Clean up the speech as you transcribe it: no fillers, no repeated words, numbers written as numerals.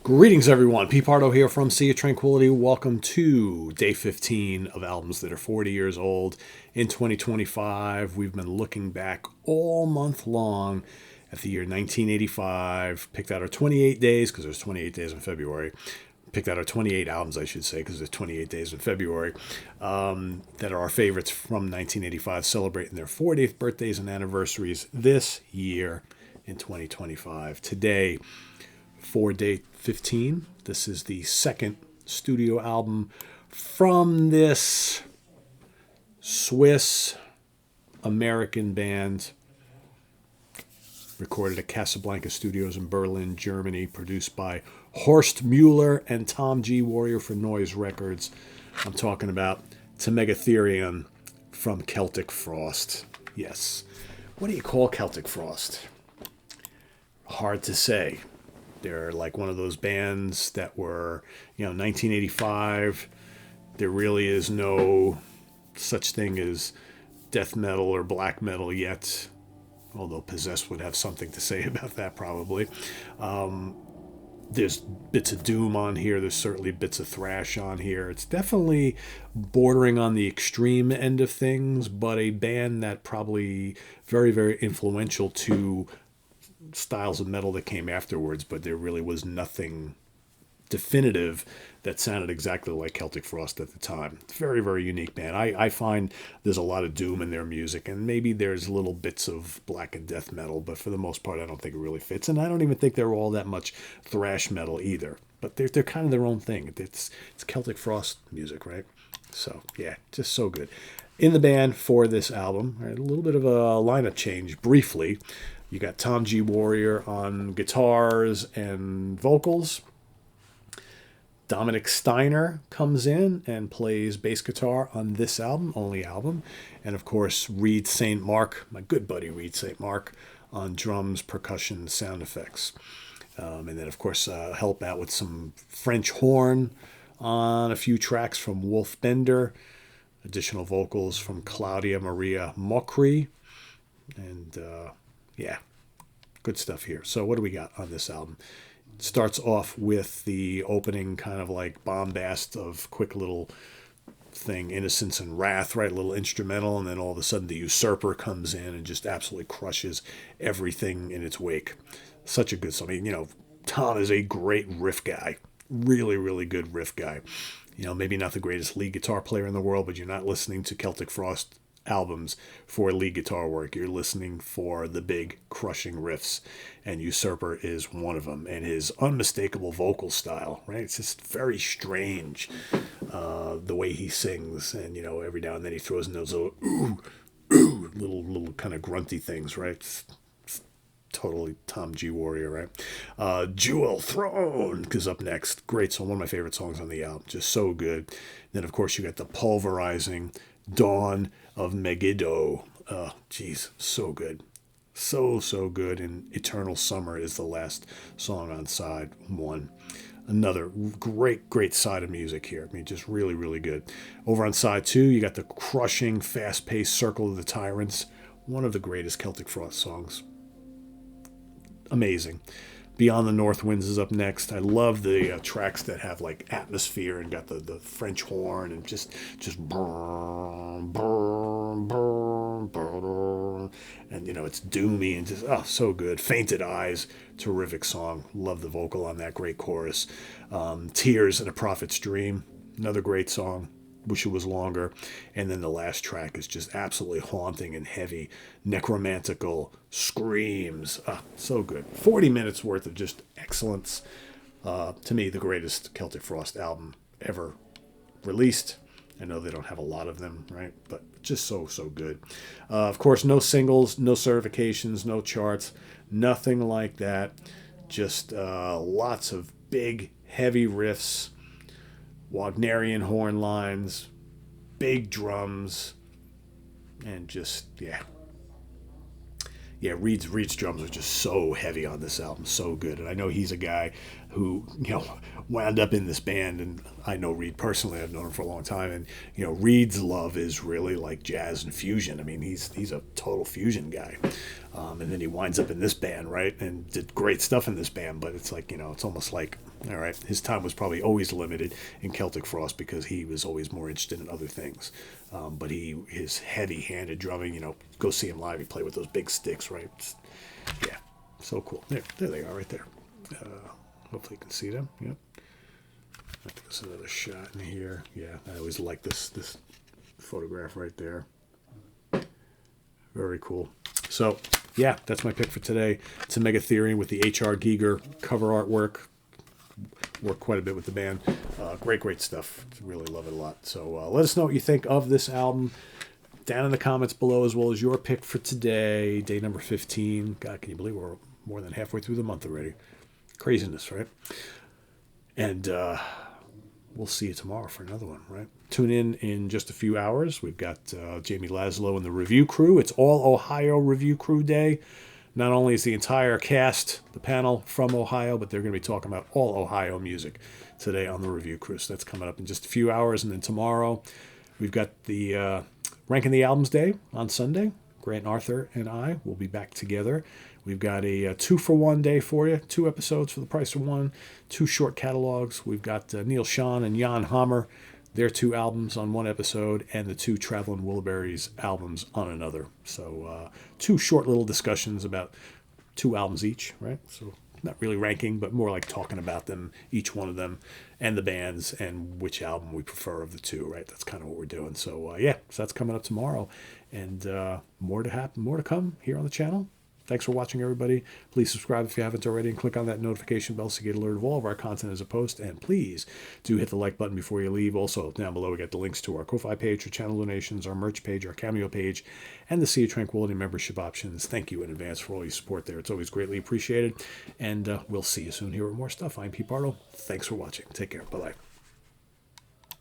Greetings, everyone. Pete Pardo here from Sea of Tranquility. Welcome to day 15 of albums that are 40 years old in 2025. We've been looking back all month long at the year 1985. Picked out our 28 days, because there's 28 days in February. Picked out our 28 albums, I should say, because there's 28 days in February, that are our favorites from 1985, celebrating their 40th birthdays and anniversaries this year in 2025. Today, for day 15. This is the second studio album from this Swiss American band, recorded at Casablanca Studios in Berlin, Germany, produced by Horst Mueller and Tom G. Warrior for Noise Records. I'm talking about To Megatherion from Celtic Frost. Yes. What do you call Celtic Frost? Hard to say. They're like one of those bands that were, 1985. There really is no such thing as death metal or black metal yet, although Possessed would have something to say about that probably. There's bits of doom on here. There's certainly bits of thrash on here. It's definitely bordering on the extreme end of things, but a band that probably very, very influential to styles of metal that came afterwards, but there really was nothing definitive that sounded exactly like Celtic Frost at the time. It's a very, very unique band. I find there's a lot of doom in their music, and maybe there's little bits of black and death metal, but for the most part, I don't think it really fits. And I don't even think they're all that much thrash metal either. But they're kind of their own thing. It's Celtic Frost music, right? So, yeah, just so good. In the band for this album, right, a little bit of a lineup change briefly. You got Tom G. Warrior on guitars and vocals. Dominic Steiner comes in and plays bass guitar on this album, only album. And of course, Reed St. Mark, my good buddy Reed St. Mark, on drums, percussion, sound effects. And then, of course, help out with some French horn on a few tracks from Wolf Bender. Additional vocals from Claudia Maria Mocri. And yeah, good stuff here. So what do we got on this album? It starts off with the opening kind of like bombast of quick little thing, Innocence and Wrath, right? A little instrumental, and then all of a sudden the Usurper comes in and just absolutely crushes everything in its wake. Such a good song. I mean, Tom is a great riff guy. Really, really good riff guy. Maybe not the greatest lead guitar player in the world, but you're not listening to Celtic Frost albums for lead guitar work. You're listening for the big crushing riffs, and Usurper is one of them. And his unmistakable vocal style, right? It's just very strange, the way he sings, and every now and then he throws in those little little kind of grunty things, right? It's totally Tom G. Warrior, right? Jewel Throne is up next. Great song, one of my favorite songs on the album, just so good. Then of course you got the pulverizing Dawn of Megiddo. Oh, geez, so good. So good. And Eternal Summer is the last song on side one. Another great side of music here. I mean, just really, really good. Over on side two, you got the crushing, fast-paced Circle of the Tyrants. One of the greatest Celtic Frost songs. Amazing. Beyond the North Winds is up next. I love the tracks that have like atmosphere and got the French horn and just burn, burn, burn, burn. And it's doomy and just so good. Fainted Eyes, terrific song. Love the vocal on that, great chorus. Tears in a Prophet's Dream, another great song. Wish it was longer. And then the last track is just absolutely haunting and heavy. Necromantical screams. So good. 40 minutes worth of just excellence. To me, the greatest Celtic Frost album ever released. I know they don't have a lot of them, right? But just so good. Of course, no singles, no certifications, no charts, nothing like that. Just lots of big, heavy riffs. Wagnerian horn lines, big drums, and just, Reed's drums are just so heavy on this album, so good. And I know he's a guy who, wound up in this band. And I know Reed personally. I've known him for a long time. And, Reed's love is really like jazz and fusion. I mean, he's a total fusion guy. And then he winds up in this band, right? And did great stuff in this band. But it's like, it's almost like, all right, his time was probably always limited in Celtic Frost because he was always more interested in other things. But his heavy-handed drumming, go see him live. He played with those big sticks, right? Yeah, so cool. There they are right there. Hopefully you can see them. Yep. I think there's another shot in here. Yeah, I always like this photograph right there. Very cool. So, yeah, that's my pick for today. It's a Megatherium with the H.R. Giger cover artwork. Worked quite a bit with the band. Great stuff. Really love it a lot. So let us know what you think of this album down in the comments below, as well as your pick for today, day number 15. God, can you believe we're more than halfway through the month already? Craziness, right? And we'll see you tomorrow for another one, right? Tune in just a few hours. We've got Jamie Laszlo and the review crew. It's all Ohio Review Crew Day. Not only is the entire cast, the panel, from Ohio, but they're going to be talking about all Ohio music today on the review crew. So that's coming up in just a few hours. And then tomorrow, we've got the Ranking the Albums Day on Sunday. Grant Arthur and I will be back together. We've got a 2-for-1 day for you. 2 episodes for the price of 1. 2 short catalogs. We've got Neil Schon and Jan Hammer, their 2 albums on 1 episode, and the 2 Traveling Wilburys albums on another. So 2 short little discussions about 2 albums each, right? So not really ranking, but more like talking about them, each one of them, and the bands, and which album we prefer of the 2, right? That's kind of what we're doing. So so that's coming up tomorrow, and more to come here on the channel. Thanks for watching, everybody. Please subscribe if you haven't already, and click on that notification bell so you get alerted of all of our content as a post. And please do hit the like button before you leave. Also, down below, we got the links to our Ko-Fi page for channel donations, our merch page, our Cameo page, and the Sea of Tranquility membership options. Thank you in advance for all your support there. It's always greatly appreciated. And we'll see you soon here with more stuff. I'm Pete Pardo. Thanks for watching. Take care. Bye-bye.